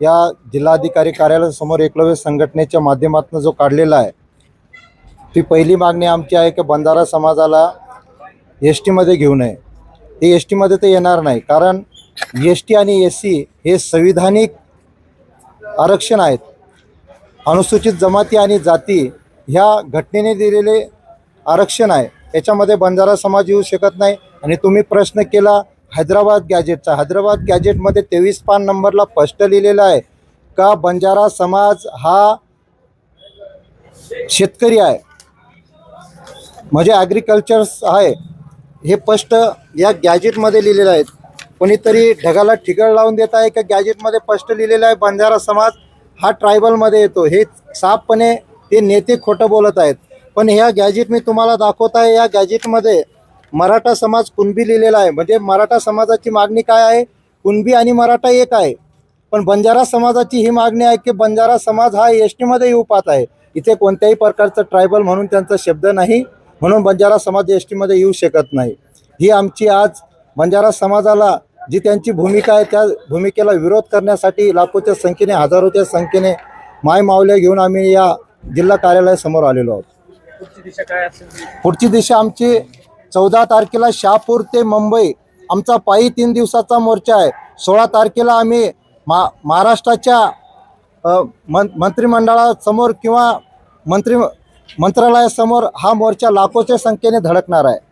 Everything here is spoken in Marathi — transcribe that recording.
या जिल्हाधिकारी कार्यालयासमोर एकलव्य संघटनेच्या माध्यमातून जो काढलेला आहे, ती पहिली मागणी आमची आहे की बंजारा समाजाला एस टीमध्ये घेऊ नये। ते एस टीमध्ये तर येणार नाही, कारण एस टी आणि एस सी हे संविधानिक आरक्षण आहेत। अनुसूचित जमाती आणि जाती ह्या घटनेने दिलेले आरक्षण आहे, याच्यामध्ये बंजारा समाज येऊ शकत नाही। आणि तुम्ही प्रश्न केला हैदराबाद गॅजेटचा, हैदराबाद गॅजेटमध्ये 23 पान नंबरला स्पष्ट लिहिलेलं आहे का बंजारा समाज हा शेतकरी आहे, म्हणजे ॲग्रिकल्चर्स आहे, हे स्पष्ट या गॅजेटमध्ये लिहिलेलं आहे। कोणीतरी ढगाला ठिगळ लावून देत आहे का गॅजेटमध्ये स्पष्ट लिहिलेलं आहे बंजारा समाज हा ट्रायबलमध्ये येतो, हे साफपणे ते नेते खोटं बोलत आहेत। पण ह्या गॅजेट मी तुम्हाला दाखवत आहे, या गॅजेटमध्ये मराठा समाज कुणबी लिहिलेला आहे। म्हणजे मराठा समाजाची मागणी काय आहे, कुणबी आणि मराठा एक आहे। पण बंजारा समाजाची ही मागणी आहे की बंजारा समाज हा एस टीमध्ये येऊ पाहत आहे। इथे कोणत्याही प्रकारचं ट्रायबल म्हणून त्यांचा शब्द नाही, म्हणून बंजारा समाज एस टीमध्ये येऊ शकत नाही। ही आमची आज बंजारा समाजाला जी त्यांची भूमिका आहे, त्या भूमिकेला विरोध करण्यासाठी लाखोच्या संख्येने, हजारोच्या संख्येने माय माऊल्या घेऊन आम्ही या जिल्हा कार्यालयासमोर आलेलो आहोत। पुढची दिशा काय असेल? पुढची दिशा आमची 14 तारखेला शहापूर ते मुंबई आमचा पायी 3 दिवसाचा मोर्चा आहे। 16 तारखेला आम्ही महाराष्ट्राच्या मंत्रिमंडळासमोर किंवा मंत्रालयासमोर हा मोर्चा लाखोच्या संख्येने धडकणार आहे।